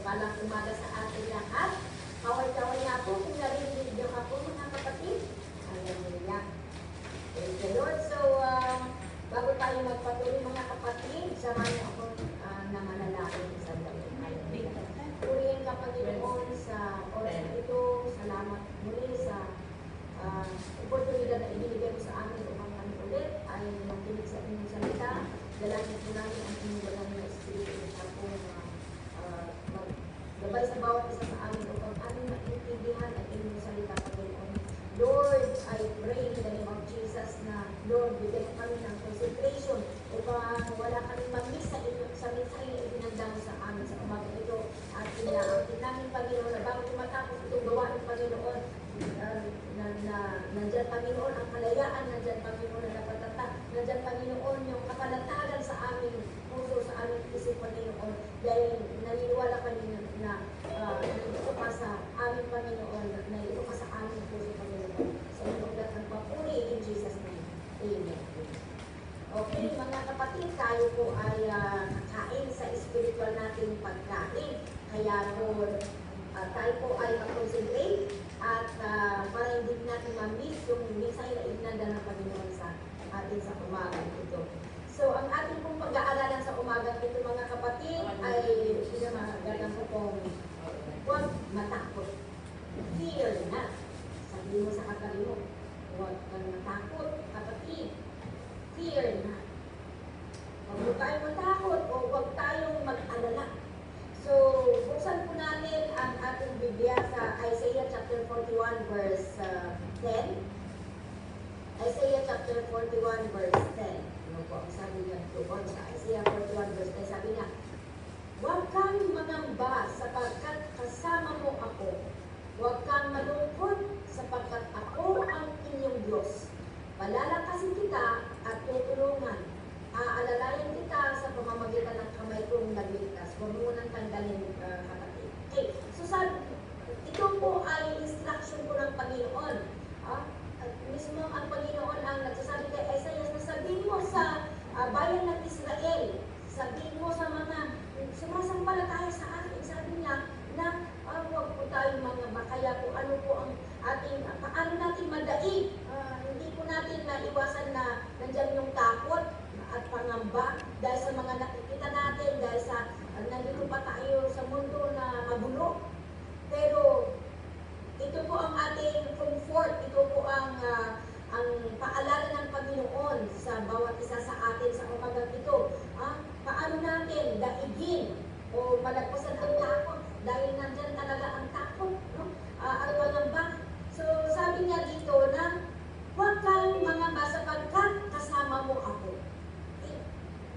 Mapagpalang umaga sa ating lahat. Kaway-kaway nga po kung narinig niyo ako mga kapatid. Hallelujah. Praise the Lord. So, bago tayo magpatuloy mga kapatid, samahan niyo ako na manalangin sa Diyos. Hallelujah. Purihin ka Panginoon sa oras na ito. Salamat muli sa oportunidad na ibinigay mo sa amin upang kami ulit ay makinig sa inyong salita. Dalangin po namin ang inyong banal na Espiritu sa pong maggabay sa bawat isa sa amin upang aming maintindihan ang inyong salita, Panginoon. Lord, I pray in the name of Jesus na, Lord, bigyan mo kami ng concentration upang wala kami mag-miss sa mensahe na ibinanda mo sa amin sa umaga ito. At inaangkin namin, Panginoon, na bago matapos itong gawain, Panginoon, nandyan, Panginoon, ang kalayaan, nandyan, Panginoon, ang napatatak, nandyan, Panginoon, yung kapanatagan sa aming puso, sa aming isip, Panginoon, dahil naniniwala kami na nandito ka sa aming Panginoon, nandito ka sa aming puso, Panginoon, sa inyong lahat ng papuri, in Jesus' name. Amen. Okay, mga kapatid, tayo po ay kakain sa spiritual nating pagkain, kaya po, tayo po ay mag-concentrate at para hindi natin ma-miss yung mensahe na itinanda ng Panginoon sa atin sa umaga ito. So, ang ating pong pag-aaralan sa umaga ito mga kapatid ay pinamagalan ko pong huwag matakot. Fear not. Sabihin mo sa katabi mo, huwag kang matakot, kapatid. Fear not. Huwag tayong matakot o huwag tayong mag-alala. So, buksan po natin ang ating Biblia sa Isaiah chapter 41 verse 10. Isaiah chapter 41 verse 10. Ano po ang sabi niya doon sa Isaiah 41 verse 10? Sabi niya, huwag kang mangamba sapagkat kasama mo ako. Huwag kang malungkot sapagkat ako ang inyong Diyos. Palalakasin kita at tutulungan. Aalalayan kita sa pamamagitan ng kamay kong nagligtas. Huwag mo nang tanggalin, kapatid. Okay, so ito po ay instruction po ng Panginoon. Mismo ang Panginoon ang nagsasabi kay Isaiah na sabihin mo sa bayan ng Israel, sabihin mo sa mga sumasampalataya sa akin, sabi niya na huwag po tayo mga bakaya po ano po ang ating, paano natin madaig. Hindi po natin maiwasan na nandyan yung takot at pangamba dahil sa mga nakikita natin, dahil sa nandito pa tayo sa mundo na magulo. Pero ito po ang ating comfort, ito po ang paalala ng Panginoon sa bawat isa sa atin sa umagang ito. Paano natin daigin o malagpasan ang takot dahil nandyan talaga ang takot, no? At pangamba. So sabi niya dito na huwag kang mangamba sapagkat kasama mo ako.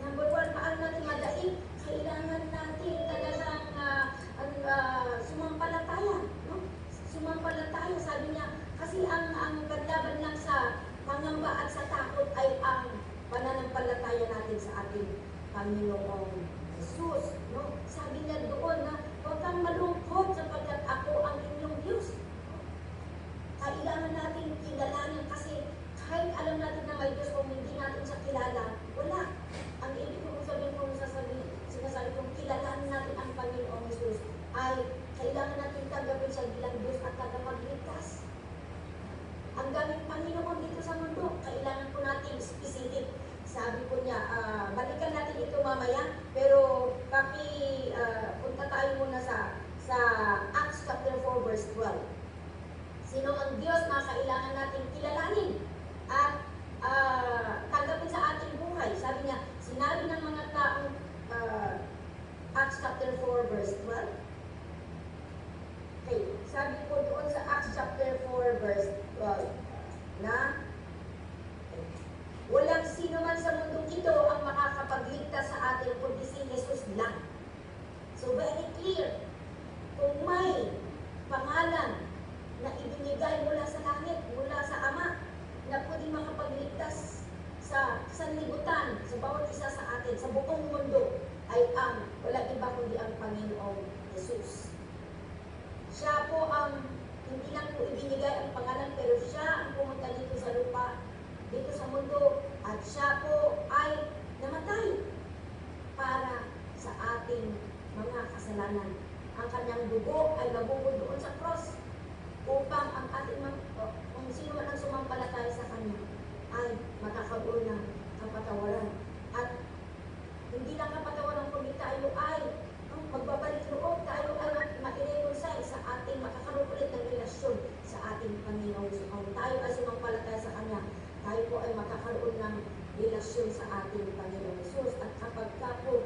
Number one, paano natin madaig? Kailangan natin talagang sumampalataya. No? Sumampalataya, sabi niya. Kasi ang kadlaban lang sa pangamba at sa takot ay ang pananampalataya natin sa ating Panginoong Jesus. No? Sabi niya doon na huwag kang malungkot sapagkat ako ang inyong Diyos. Kailangan natin kilalanin kasi kahit alam natin na may Diyos kung hindi natin siya kilala, wala. Ang ibig kong sabihin kung sinasabi kong kilalanin natin ang Panginoong Jesus ay kailangan natin tanggapin siya bilang Diyos at tagapagligtas. Ang daming Panginoon dito sa mundo, kailangan po natin specific. Sabi po niya, balikan natin ito mamaya, pero punta tayo muna sa Acts chapter 4 verse 12. Sino ang Diyos na kailangan natin kilalanin at tanggapin sa ating buhay? Sabi niya, sinabi ng mga taong Acts chapter 4 verse 12. Okay, sabi po doon sa Acts chapter 4 verse 12 na walang sino man sa mundong ito ang makakapagligtas sa atin kundi si Jesus lang. So very clear, kung may pangalan na ibinigay mula sa langit, mula sa Ama, na pwede makapagligtas sa sanlibutan, sa bawat isa sa atin, sa buong mundo, ay walang iba kundi ang Panginoong Jesus. Siya po ang, hindi lang po ibinigay ang pangalan, pero siya ang pumunta dito sa lupa, dito sa mundo, at siya po ay namatay para sa ating mga kasalanan ang kanyang dugo ay nabubog doon sa cross upang ang ating kung sino man ang sumampalataya sa kanya ay makakaroon ng kapatawaran. At hindi lang kapatawaran kundi tayo ay magbabalik loob, tayo ay ma-reconcile sa ating makakaroon ulit ng relasyon sa ating Panginoon. So, kung tayo ay sumampalataya sa Kanya, tayo po ay makakaroon ng relasyon sa ating Panginoon Jesus. At kapag ka po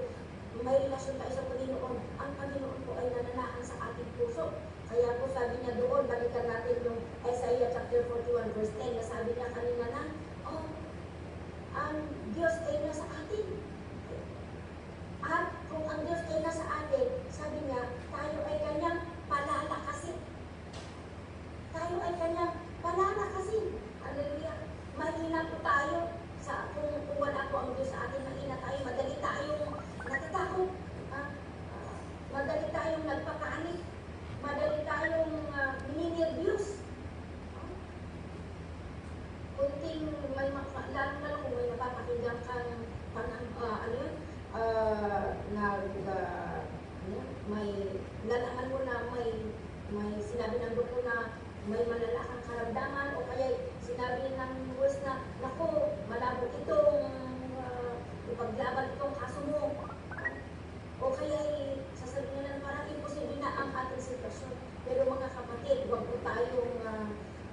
may relasyon tayo sa Panginoon, ang Panginoon po ay nananahan sa ating puso. Kaya po sabi niya doon, balikan natin yung Isaiah chapter 41 verse 10, na sabi niya kanina na, ang Diyos ay nasa atin. At kung ang Diyos ay nasa atin, sabi niya, tayo ay kanyang palalakasin. Tayo ay kanyang palalakasin. Hallelujah. Mahina po tayo kung wala po ang Diyos sa atin, mahina tayo, madali tayong natatakot, madali tayong nagpapanik, madali tayong nininirbiyos. Kunting may lalo na lang kung may napapakinggan kang may nalaman mo na may sinabi ng grupo na may malalakang karamdaman o kaya sinabi ng nurse na naku, malabo itong ipaglaban itong kaso mo o kaya sasabihin nila parang imposible na ang ating sitwasyon. Pero mga kapatid, huwag po tayong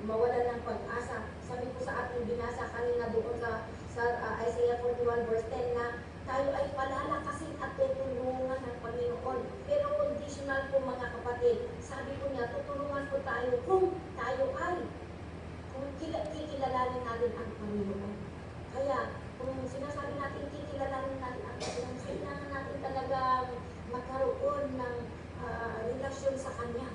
mawala ng pag-asa. Sabi ko sa ating binasa kanina doon sa Isaiah 41 verse 10 na tayo ay palalakasin at tutulungan ng Panginoon. Pero conditional po mga kapatid. Sabi ko niya, tutulungan po tayo kung tayo ay kikilalanin natin ang Panginoon. Kaya kung sinasabi natin kikilalanin natin ang Panginoon, kailangan natin talagang magkaroon ng relasyon sa Kanya.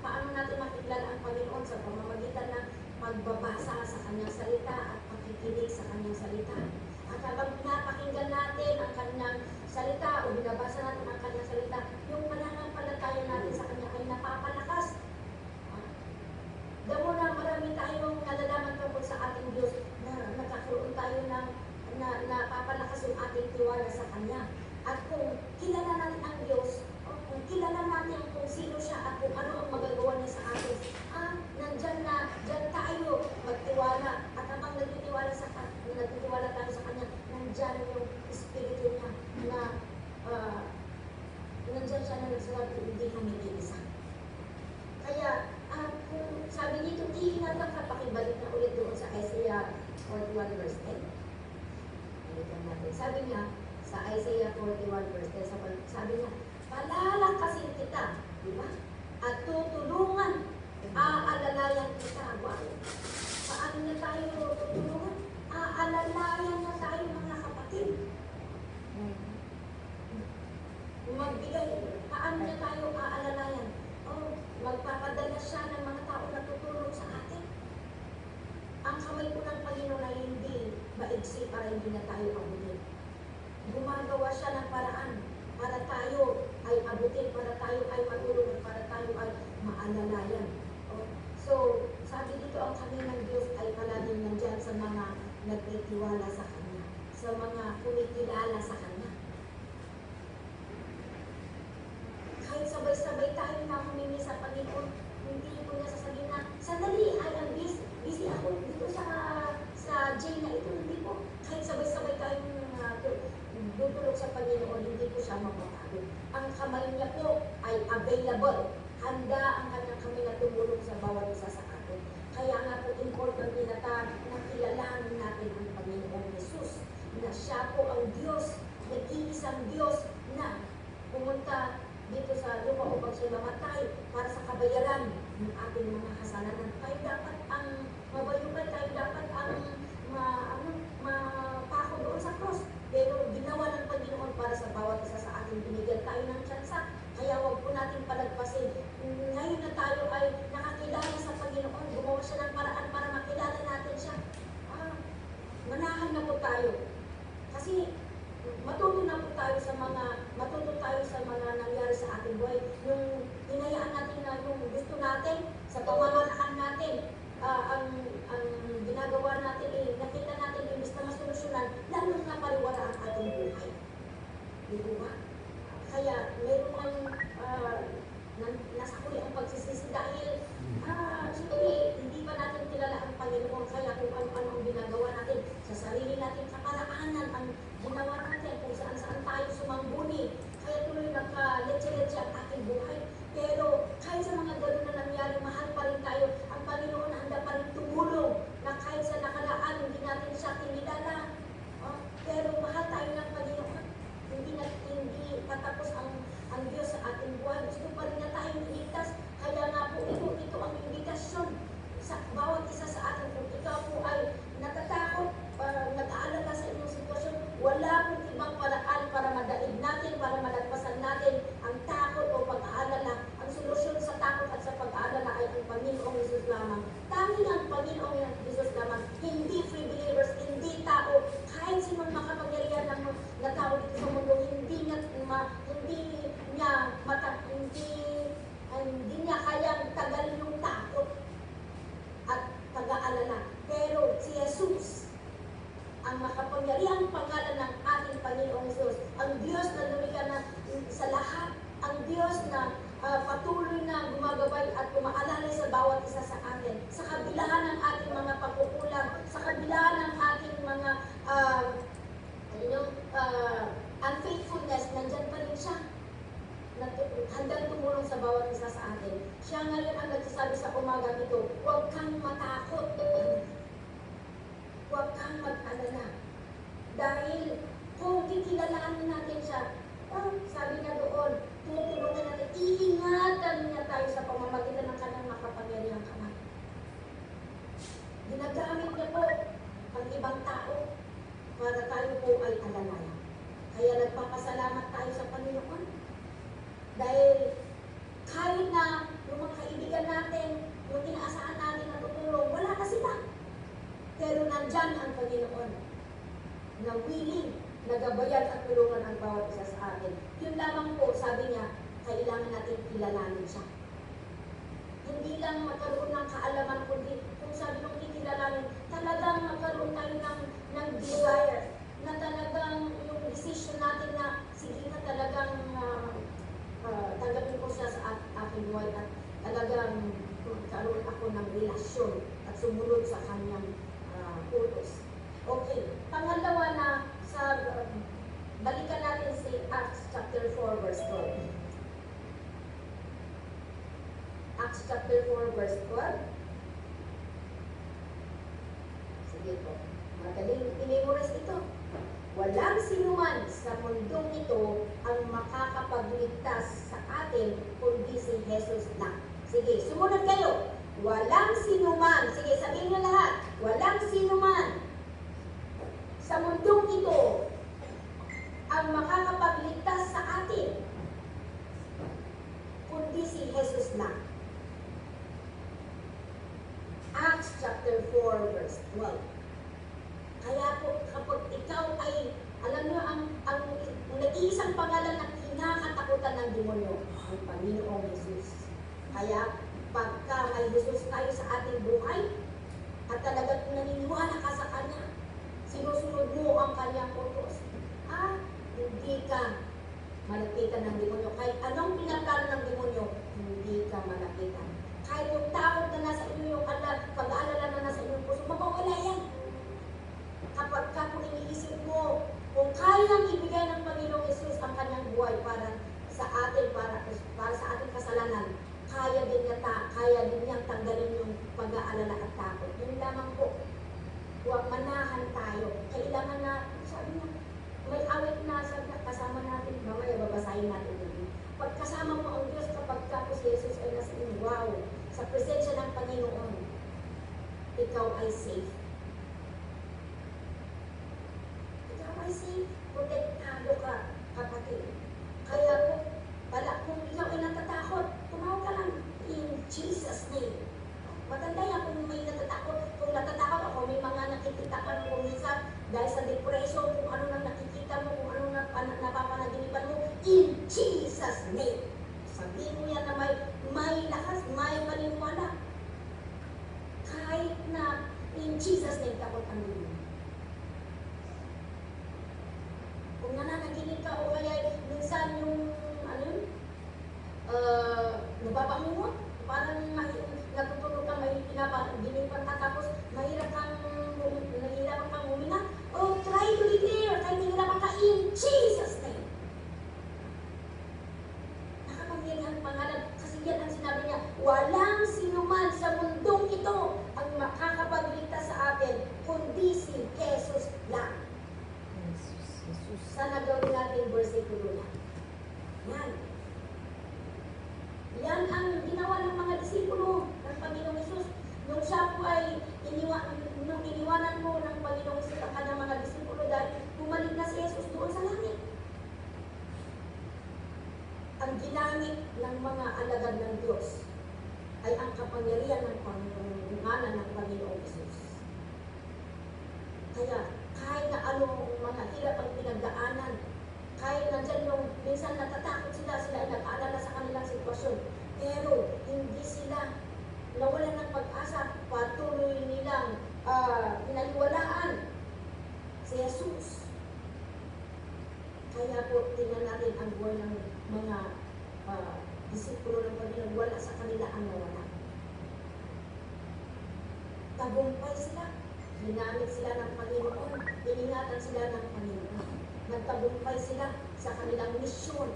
Paano natin makikilala ang Panginoon sa pamamagitan ng pagbabasa sa Kanyang salita at pakikinig sa Kanyang salita. At habang pinapakinggan natin ang Kanyang salita o binabasa natin ang Kanyang salita, yung pananampalataya natin sa Kanya ay napapalakas. Damo na marami tayong nalalaman tungkol sa ating Diyos na nagkakaroon tayo ng napapalakas yung ating tiwala sa Kanya. At kung kilala natin ang Diyos, kung kilala natin kung sino siya at kung ano ang magagawa niya sa atin, dyan tayo magtiwala. At habang nagtitiwala tayo sa Kanya, nandyan yung Espiritu niya na nandyan siya na nagsasabi, hindi kami iisa. Kaya, kung sabi nito, iinatan ka, pakibalik na ulit doon sa Isaiah 41 verse 10. Balikan natin. Sabi niya, sa Isaiah 41 verse 10, sabi niya, palalakasin kita, di ba? At tutulungan, aalalayan kita. Wow. Paano na tayo tutulungan? Aalalayan na tayo mga kapatid. Magbigay, paano na tayo aalalayan? Magpapadala siya ng mga tao na tutulong sa atin. Ang kamay po ng Panginoon ay hindi maigsi para hindi na tayo abutin. Gumagawa siya ng paraan para tayo ay abutin, para tayo ay matulungan, para tayo ay maalalayan. So, sabi dito, ang kami ng Diyos ay palaging nandyan sa mga nagtitiwala sa Kanya, sa mga kumikilala sa Kanya. Kahit sabay-sabay tayo na humingi sa Panginoon, hindi ko niya sasabihin na, sandali, I am busy ako dito sa jail na ito, hindi po. Kahit sabay-sabay tayong tutulog sa Panginoon, hindi ko siya mapapagod. Ang kamay niya po ay available. Handa ang kanyang kamay na tumulong sa bawat isa sa atin. Kaya nga po important na kilalanin natin ang Panginoong Jesus, na siya po ang Diyos, nag-iisang Diyos na pumunta dito sa lupa upang siya mamatay para sa kabayaran ng ating mga kasalanan. Tayo dapat ang mabayugan, tayo dapat ang mapako doon sa cross. Pero ginawa ng Panginoon para sa bawat isa sa ating, binigyan tayo ng tsansa. Kaya huwag po natin palagpasin. Ngayon na tayo ay nakakilala sa Panginoon, gumawa siya ng paraan para makilala natin siya. Manahan na po tayo. Kasi matuto tayo sa mga nangyari sa ating buhay. Yung hinayaan natin na yung gusto natin, sa pamamaraan natin, ang ginagawa natin, nakita natin, imbis na masolusyonan, lalong napariwara ang ating buhay. Di ba? Kaya, mayroong ah, nasa huli ang pagsisisi dahil siyempre, hindi pa natin kilala ang Panginoon, kaya kung ano-ano ang ginagawa natin sa sarili natin, kaparaanan ang ginawa natin, kung saan-saan tayo sumangguni, kaya tuloy nagka-letse-letse ang ating buhay. Pero kahit sa mga gano'n na nangyari, mahal pa rin tayo. Ang Panginoon handa pa rin tumulong na kahit sa nakaraan, hindi natin siya kinilala. Pero mahal tayo ng Panginoon. Hindi patapos ang Diyos sa ating buhay. Gusto pa rin na tayong iligtas. Kaya nga po ito ang invitasyon sa bawat isa sa atin. Kung ikaw po ay natatakot, nag-aalala sa inyong sitwasyon, wala pong ibang paraan para madaig natin, para malagpasan natin ang takot o pag-aalala. Ang solusyon sa takot at sa pag-aalala ay ang Panginoong Jesus lamang. Tanging ang Panginoong Jesus lamang, hindi free believers, hindi tao, kahit sinong makapangyarihan na tao dito sa mundo, hindi niya kayang tagalin yung takot at pag-aalala. Pero si Jesus, ang makapangyarihang pangalan ng ating Panginoong Jesus, ang Diyos na lumikha na sa lahat, ang Diyos na patuloy na gumagabay at kumaalala sa bawat isa sa atin, sa kabilaan ng ating mga pagkukulang, sa kabilaan ng ating mga unfaithfulness, nandyan pa rin siya. Handang tumulong sa bawat isa sa atin. Siya ngayon ang nagsasabi sa umaga nito, huwag kang matakot. Huwag kang mag-alala. Dahil kung kikilalanin natin siya, sabi niya doon, tutulungan natin, iingatan niya tayo sa pamamagitan ng kanyang makapangyarihang kamay. Ginagamit niya po ang ibang tao para tayo po ay alalayan. Kaya nagpapasalamat tayo sa Panginoon. Dahil kahit na yung mga kaibigan natin, yung inaasahan natin na tutulong, wala na sila. Pero nandyan ang Panginoon na willing na gabayan at tulungan ang bawat isa sa atin. Yun lamang po, sabi niya, kailangan natin kilalanin siya. Hindi lang magkaroon ng kaalaman, kundi kung sabi nung kikilalanin, talagang magkaroon tayo ng desire, na talagang yung decision natin na sige na talagang tanggapin ko siya sa aking buhay at talagang magkaroon ako ng relasyon at sumunod sa kanyang utos. Okay, pangalawa na sa balikan natin si Acts chapter 4 verse 12. Acts chapter 4 verse 12. Sige po, madaling i-memorize ito. Walang sinuman sa mundong ito ang makakapagligtas sa atin kundi si Jesus lang. Sige, sumunod kayo. Walang sinuman. Sige, sabihin niyo lahat. Walang sinuman sa mundong ito ang makakapagligtas sa atin kundi si Jesus lang. Acts chapter 4 verse 12. Kaya po, kapag ikaw ay, alam nyo, ang nag-iisang pangalan na kinakatakutan ng demonyo, ang Panginoong Jesus. Kaya, pagka may Jesus tayo sa ating buhay, at talagang naniniwala ka sa Kanya, sinusunod mo ang Kanyang utos, hindi ka malapitan ng demonyo. Kahit anong pinaplano ng demonyo, hindi ka malapitan. Kahit yung takot na nasa inyo, yung pag-aalala na nasa inyong puso, mapawala yan. Kapag ka kung iniisip mo, kung kayang ibigay ng Panginoong Jesus ang kanyang buhay para sa atin, para sa ating kasalanan, kaya din niyang tanggalin yung pag-aalala at takot. Yun lamang po. Huwag manahan tayo. Kailangan na, sabi niya, may awit na kasama natin, mamaya babasahin natin yun. Pagkasama mo ang Diyos kapag ka si Jesus ay nasa inyo, wow, sa presensya ng Panginoon, ikaw ay safe. Safe, protektado ka, kapatid. Kaya kung ikaw ay natatakot, tumawag ka lang in Jesus' name. Maganda yan kung may natatakot. Kung natatakot ako, may mga nakikita ka kung minsan, dahil sa depression, kung ano na nakikita mo, kung ano na napapanaginipan mo, in Jesus' name. Sabihin mo yan na may lakas, may paniniwala. Kahit na in Jesus' name, takot ang Diyos. Kung nananaginip ka o kaya minsan yung walang sinuman sa mundong ito ang makakapagligtas sa atin, kundi si Jesus lang. Sana gawin natin versikulo na. Yan. Yan ang ginawa ng mga disipulo ng Panginoong Hesus. Nung siya po ay nung iniwanan mo ng Panginoong Hesus ang kanyang mga disipulo dahil bumalik na si Jesus doon sa langit. Ang ginamit ng mga alagad ng Diyos ay ang kapangyarihan ng pangalan ng Panginoong Hesus. Kaya kahit na anong mga hirap ang pinagdaanan, kahit na dyan yung minsan natatakot sila ay nag-aalala sa kanilang sitwasyon, pero hindi sila nawalan ng pag-asa, patuloy nilang pinaniwalaan si Jesus. Kaya po, tingnan natin ang buhay ng mga disipulo ng Panginoon, wala sa kanila ang nawala. Tagumpay sila, ginamit sila ng Panginoon, iningatan sila ng Panginoon. Nagtagumpay sila sa kanilang misyon.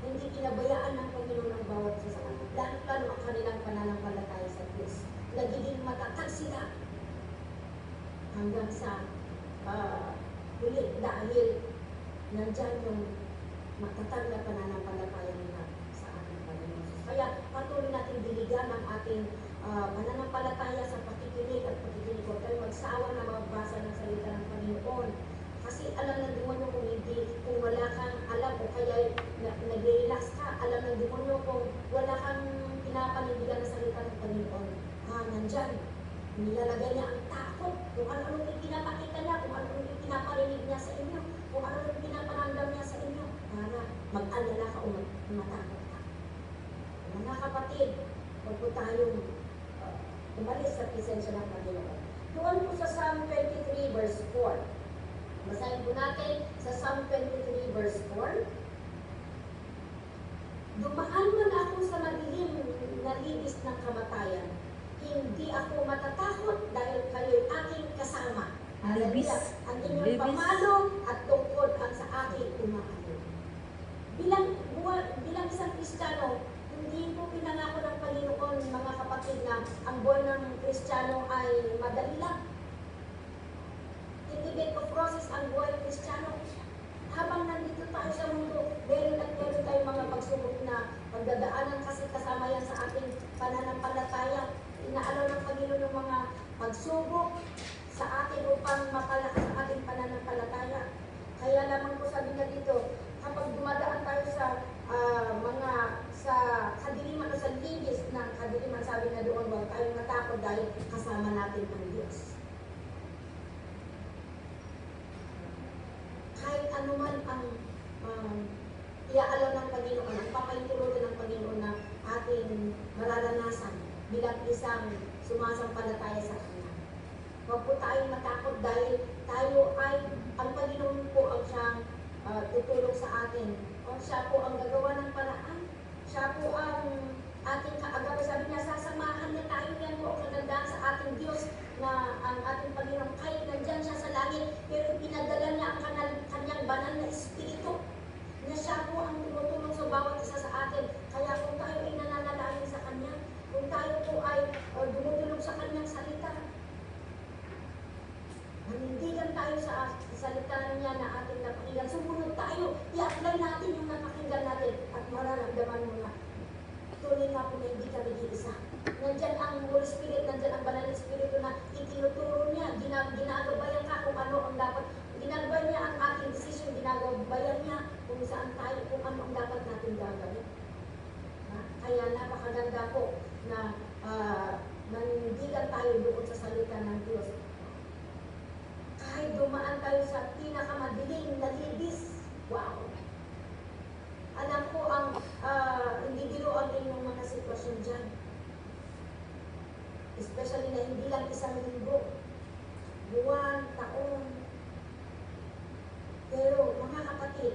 Hindi pinabayaan ng Panginoon ang bawat isa sa kanila. Lalo ang kanilang pananampalataya sa Diyos. Nagiging matatag sila hanggang sa huli dahil nandyan yung matatag na pananampalataya nila sa ating Panginoon. Kaya patuloy natin diligan ang ating pananampalataya sa pakikinig at pakikinig. Huwag tayo magsawa na magbasa ng salita ng Panginoon. Kasi alam ng demonyo kung wala kang alam o kaya nag-relax ka, alam ng demonyo kung wala kang pinapanindigan ng salita ng Panginoon. Nandyan, nilalagay niya ang takot kung ano-ano yung pinapakita niya, kung ano-ano yung pinaparinig niya sa inyo, kung ano-ano yung pinapanandam niya sa inyo, para mag-alala ka o matakot ka. Mga kapatid, huwag po tayong umalis sa presensya ng Panginoon. Doon po sa Psalm 23 verse 4. Basahin po natin sa Psalm 23 verse 4. Dumaan man ako sa madilim na libis ng kamatayan, hindi ako matatakot dahil kayo'y aking kasama. Libis. Ang inyong pamalo at tungkod ang sa aking umaano. Bilang isang Kristiyano, hindi po pinangako ng Panginoon, mga kapatid, na ang buhay ng Kristiyano ay madali lang. Hindi bit of process ang buhay ng Kristiyano. Habang nandito tayo sa mundo, meron tayong mga pagsubok na pagdadaanan kasi kasama yan sa ating pananampalataya. Inaalaw ng Panginoon ng mga pagsubok sa atin upang mapalakas ang ating pananampalataya. Kaya lamang po sabi na dito, kapag dumadaan tayo sa sa kadiliman o sa ligis ng kadiliman, sabi na doon, huwag tayong matakot dahil kasama natin ang Diyos. Kahit anuman ang iaalaw ng Panginoon, ang papaituloy ng Panginoon na ating mararanasan bilang isang sumasampalataya sa Kanya. Huwag po tayong matakot dahil tayo ay, ang Panginoon po ang siyang tutulong sa atin. O siya po ang gagawa ng paraan. Siya po ang ating kaagapan. Sabi niya, sasamahan niya tayo. Yan po ang kagandaan sa ating Diyos na ang ating Panginoon. Kahit nandyan siya sa langit, pero pinadala niya ang kanyang banal na Espiritu. Na siya po ang tumutulong sa bawat isa sa atin. Kaya kung tayo ay nananalangin sa Kanya, kung tayo po ay dumutulong sa Kanyang salita, manindigan tayo sa salita niya na ating napakinggan. Sumunod tayo, i-apply natin yung napakinggan natin at mararamdaman mo na tunay nga po na hindi ka nag-iisa. Nandyan ang Holy Spirit, nandyan ang Banal na Espiritu na itinuturo niya, ginagabayan ka kung ano ang dapat, ginagabayan niya ang ating decision, ginagabayan niya kung saan tayo, kung ano ang dapat natin gagawin. Kaya napakaganda po na manindigan tayo doon sa salita ng Diyos. Kahit dumaan tayo sa pinakamadiling na libis, wow! Alam ko ang hindi biro ang inyong mga sitwasyon dyan. Especially na hindi lang isang linggo, buwan, taon. Pero mga kapatid,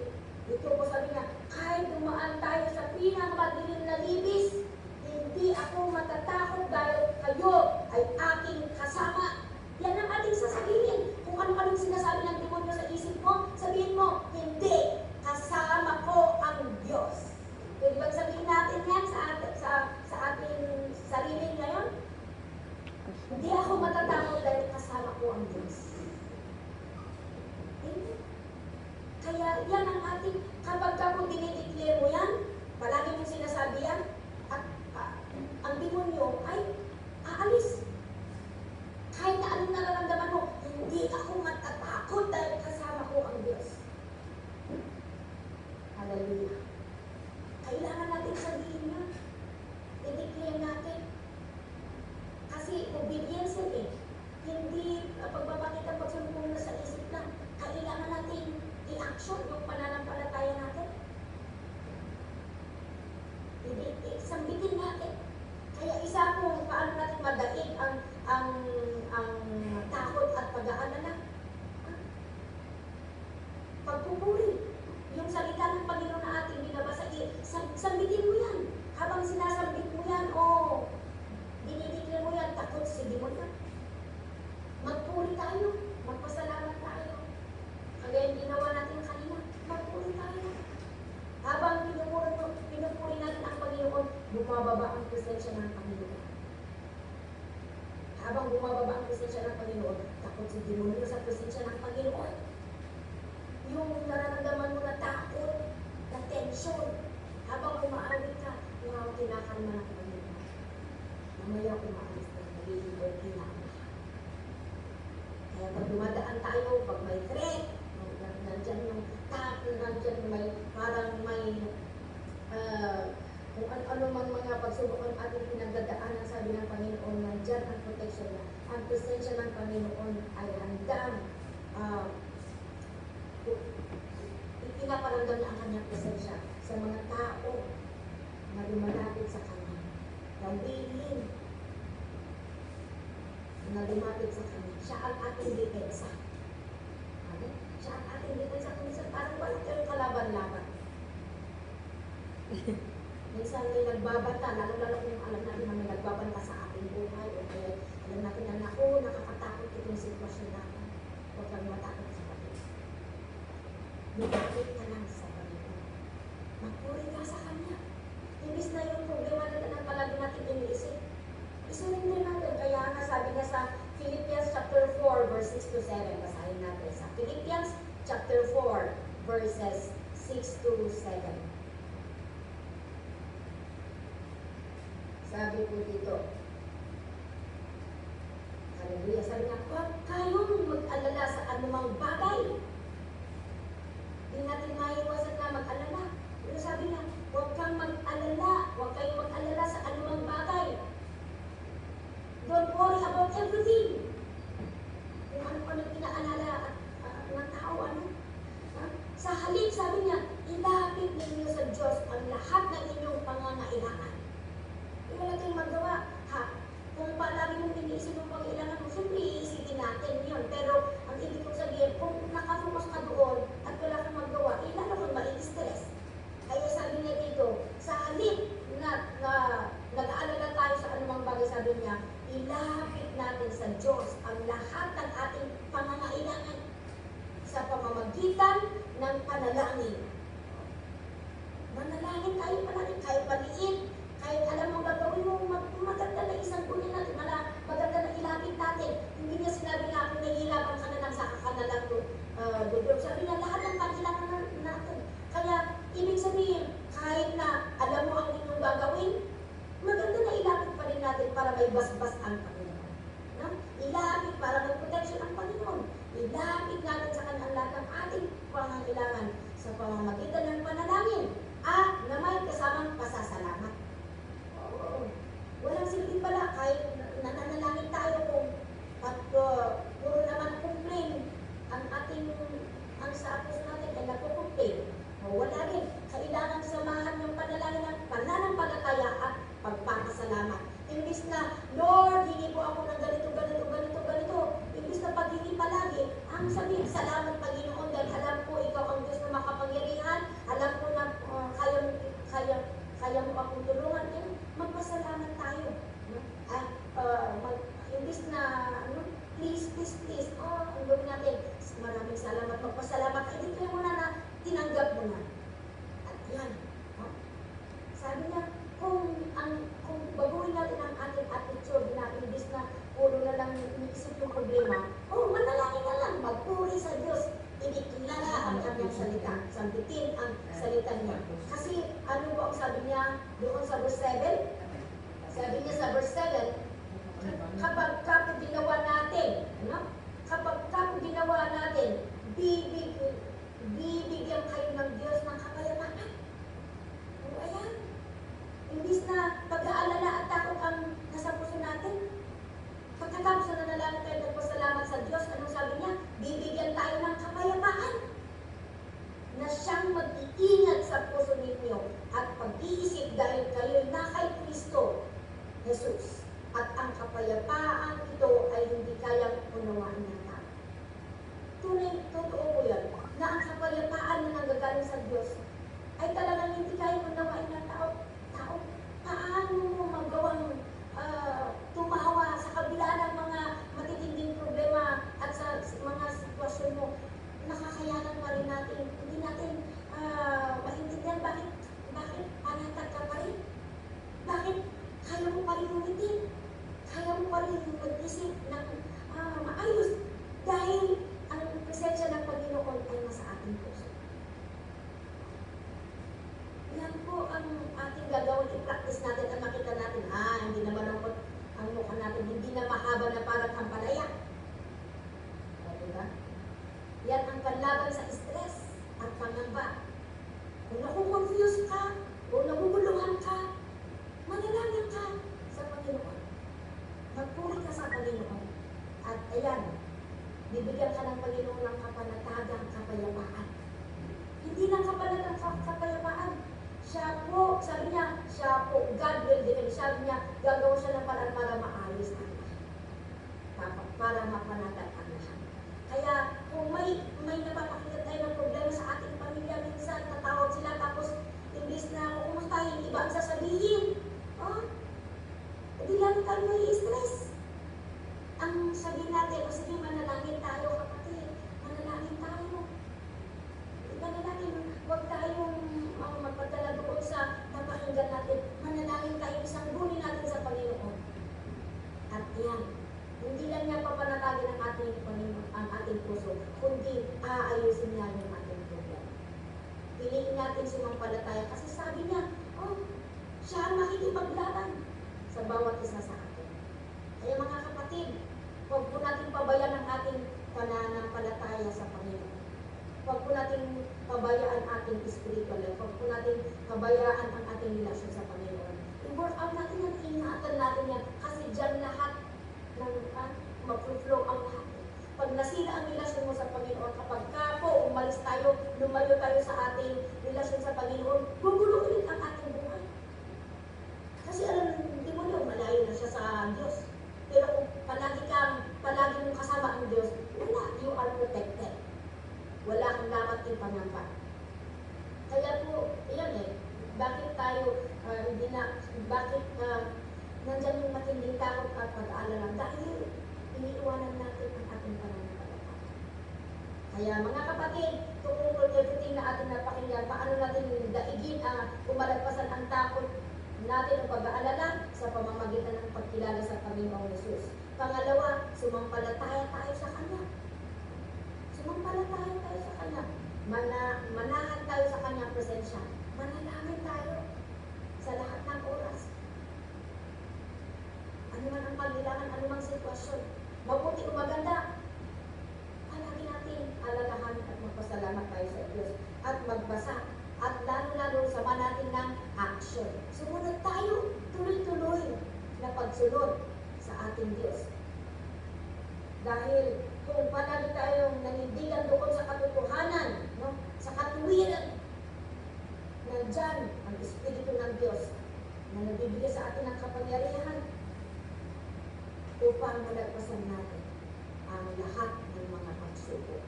ito po sabi niya, kahit dumaan tayo sa pinakamadilim na libis, hindi ako matatakot dahil kayo ay aking kasama. Yan ang ating sasabihin. Kung ano-anong sinasabi ng demonyo sa isip mo, sabihin mo, hindi, kasama ko ang Diyos. Pwede bang sabihin natin yan sa isa kung paano natin madaig ang takot at pag-aalala. Pagpupuri. Yung salita ng Panginoon na ating binabasa, sambitin mo yan. Habang sinasambit mo yan, dinidiklar mo yan, takot, sige mo yan. Magpuri tayo, magpasalamat tayo. Kaya yung ginawa natin kanina, magpuri tayo. Habang pinupuri natin ang Panginoon, bumababa ang presensya ng Panginoon. Habang bumababa ang presensya ng Panginoon, takot si demonyo sa presensya ng Panginoon. Yung nararamdaman mo na takot, na tension, habang umaawit ka, kinakalma ng Panginoon. Mamaya umaalis na, magiging okay na ang lahat. Kaya pag dumadaan tayo, pag may threat, nandyan yung nandyan kung ano man mga pagsubok ang ating pinagdadaanan, sabi ng Panginoon, nandyan ang protection niya. Ang presensya ng Panginoon ay handang pinaparamdam niya ang kanyang presensya sa mga tao na lumalapit sa kanya. Willing na lumapit sa kanya. Siya ang ating depensa. Siya ang ating depensa. Minsan parang wala kayong kalaban-laban. Minsan may nagbabanta, lalo-lalo kung alam natin na may nagbabanta sa ating buhay, o kaya alam natin na nakakatakot itong sitwasyon natin. Huwag kang matakot sa Panginoon. Lumapit ka lang sa Panginoon. Magpuri ka sa Kanya. Imbis na yung problema na palagi natin iniisip. Isunin natin. Kaya nga sabi niya sa Philippians chapter 4, verse 6 to 7. Basahin natin sa Philippians chapter 4, verses 6 to 7. Sabi po dito, hallelujah, sabi niya, huwag kayong mag-alala sa anumang bagay. Hindi natin maiwasan na mag-alala. Pero sabi niya, huwag kang mag-alala, huwag kayong mag-alala sa anumang bagay. Don't worry about everything. Kung ano-ano pinaalala ng tao, Sa halip, sabi niya, ilapit ninyo sa Diyos ang lahat ng inyong pangangailangan. Wala tayong magawa. Kung palagi mong iniisip yung pangailangan mo, siyempre iisipin natin yun. Pero ang ibig kong sabihin, kung nakafocus ka doon at wala kang magawa, lalo kang mai-stress. Kaya sabi niya dito, sa halip na nag-aalala tayo sa anumang bagay, sabi niya, ilapit natin sa Diyos ang lahat ng ating pangangailangan sa pamamagitan ng panalangin. Manalangin tayo palagi, kahit maliit, kahit alam mo gagawin mo, maganda na isang kunin natin, maganda na ilapit natin. Hindi niya sinabi na kung nahihirapan ka na lang sa kanalang dudog. Sabi niya, lahat ng kailangan natin. Kaya, ibig sabihin, kahit na alam mo ang inyong gagawin, maganda na ilapit pa rin natin para may basbas ang Panginoon. No? Ilapit para may protection ang Panginoon. Ilapit natin sa kanya ang lahat ng ating pangangailangan sa pamamagitan ng panalangin at na may kasamang pasasalamat. Walang silbi pala kahit nananalangin tayo kung at puro naman complain ang sa puso natin ay nagpo-complain. Wala rin. Kailangan samahan yung panalangin ng pananampalataya at pagpapasalamat. Imbis na, Lord, hingi po ako ng ganito. Imbis na paghingi palagi, ang sabihin, salamat Panginoon dahil alam ko ikaw ang Diyos na makapangyarihan. Alam ko na kaya mo akong tulungan. Magpasalamat tayo. Imbis na, please, ang gawin natin, maraming salamat, magpasalamat. Ay, dito mo na tinanggap mo na. At yan. Sabi niya, kung baguhin natin ang ating attitude na imbis na puro na lang iniisip yung problema, manalangin na lang, magpuri sa Diyos, inikilala ang kanyang salita, sambitin ang salita niya. Kasi ano ba ang sabi niya doon sa verse 7? Sabi niya sa verse 7, kapag ginawa natin, bibigyan kayo ng Diyos ng kapayapaan. Ayan. Imbis na pag-aalala at takot ang nasa puso natin, pagkatapos na nanalangin tayo nagpasalamat sa Diyos, anong sabi niya? Bibigyan tayo ng kapayapaan na siyang mag-iingat sa puso ninyo at pag-iisip dahil kayo'y na kay Kristo. Jesus. At ang kapayapaan ito ay hindi kayang unawain ng tao. Tunay, totoo po yan, na ang kapayapaan na nanggagaling sa Diyos ay talagang hindi kayang unawain ng tao. Paano mo magawang tumawa sa kabila ng mga matitinding problema at sa mga sitwasyon mo? Nakakayanan pa rin natin, hindi natin maintindihan bakit panatag ka pa rin? Bakit kaya mo pa rin umitin? Kaya mo pa rin mag-isip ng maayos? Dahil ang presensya ng Panginoon ay nasa ating puso. Yan po ang ating gagawin, i-practice natin at makita natin, hindi na malungkot ang mukha natin, hindi na mahaba na parang kampalaya. Diba? Yan ang panlaban sa stress at pangamba. Kung nakukonfuse ka, kung naguguluhan ka, manalangin ka sa Panginoon. Magpuri ka sa Panginoon. At ayan, bibigyan ka ng Panginoon ng kapanatagang kapayapaan. Hindi lang kapayapaan. Siya po, sabi niya, God will defend. Sabi niya, gagawin siya ng paraan para maayos ang lahat. Para mapanatag ang lahat. Kaya, kung may napapakita tayo ng problema sa ating pamilya, minsan tatawag sila tapos imbis na kumustahin, iba ang sasabihin. Hindi lang tayo may stress. Ang sabihin natin, sige, manalangin tayo, kapatid. Manalangin tayo. Manalangin, huwag tayong magpadala doon sa napakinggan natin. Manalangin tayo, isang bunin natin sa Panginoon. At yan, hindi lang niya papanatagin ang ating Panginoon, ang ating puso, kundi aayusin niya yung ating problema. Piliin natin sumampalataya kasi sabi niya, siya ang makikipaglaban sa bawat isa sa atin. Kaya mga kapatid, huwag po natin pabayaan ang ating pananampalataya sa Panginoon. Huwag po natin pabayaan ating spiritual life. Huwag po natin pabayaan ang ating relasyon sa Panginoon. I-work out natin yan, ingatan natin yan, kasi dyan lahat ng mag-flow ang lahat. Pag nasira ang relasyon mo sa Panginoon, kapag ka po umalis tayo, lumayo tayo sa ating relasyon sa Panginoon, gugulo ulit ang ating buhay. Kasi alam mo, malayo na siya sa Diyos. Pero kung palagi mong kasama ang Diyos, wala, you are protected. Wala kang dapat ipangamba. Kaya po, yan bakit tayo, nandyan yung matinding takot at pag-aalala? Dahil iniiwanan natin ang ating pananampalataya. Kaya mga kapatid, tungkol everything na ating napakinggan, paano natin daigin umalagpasan ang takot natin ang pag-aalala sa pamamagitan ng pagkilala sa Panginoong Yesus. Pangalawa, sumampalataya tayo sa Kanya. Sumampalataya tayo sa Kanya. Manahan tayo sa Kanyang presensya. Manalangin tayo sa lahat ng oras. Ano man ang pagdilangan, ano mang sitwasyon, mabuti o maganda, palagi natin alalahanin at magpasalamat tayo sa Diyos at magbasa. At lalo-lalo sama natin ng action. Sumunod tayo, tuloy-tuloy na pagsunod sa ating Diyos. Dahil kung palagi tayong nanindigan doon sa katotohanan, sa katuwiran, nandyan ang Espiritu ng Diyos na nagbibigay sa atin ng kapangyarihan upang malagpasan natin ang lahat ng mga pagsubok.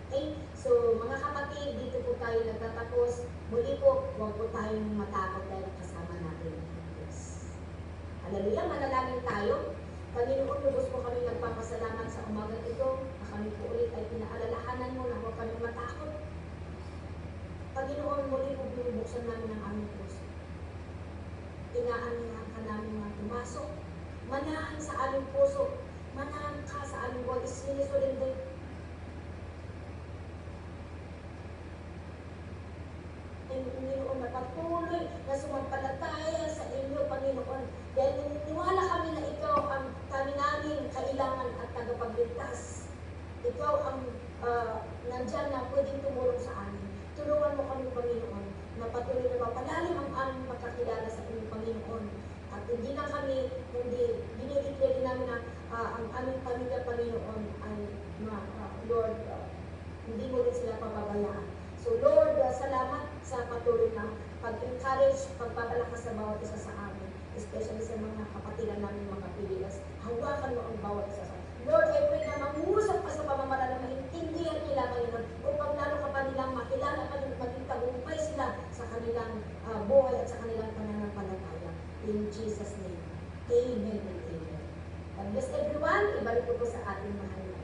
Okay? So, mga kapatid, dito po tayo nagtatapos. Muli po, huwag po tayong matakot dahil kasama natin ang Diyos. Hallelujah, manalangin tayo. Panginoon, lubos po kami nagpapasalamat sa umagang ito na kami po ulit ay pinaalalahanan mo na huwag kami matakot. Panginoon, muli po binubuksan namin ang aming puso. Inaanihan ka namin na pumasok. Manahan sa aming puso. Manahan ka sa aming buhay. Sinisurrender. Panginoon, napatuloy na sumampalataya sa inyo, Panginoon. Dahil naniniwala kami na ikaw ang kami namin kailangan at tagapagligtas. Ikaw ang nandyan na pwedeng tumulong sa amin. Tulungan mo kami, Panginoon, na patuloy na mapalalim ang aming pagkakilala sa inyo, Panginoon. At hindi na kami, hindi dinideclare namin na ang aming pamilya, Panginoon, ay Lord, hindi mo rin sila pababayaan. So Lord, salamat sa patuloy na pag-encourage, pagpapalakas sa bawat isa sa amin. especially sa mga kapatiran namin mga Pilipinas. Hawakan mo ang bawat isa. Lord, I pray na mangusap ka sa pamamaraan na maintindihan nila, Panginoon, upang lalo ka pa nilang makilala, Panginoon, maging tagumpay sila sa kanilang buhay at sa kanilang pananampalataya. In Jesus' name, Amen and Amen. God bless everyone. Ibalik ko po sa ating mahal na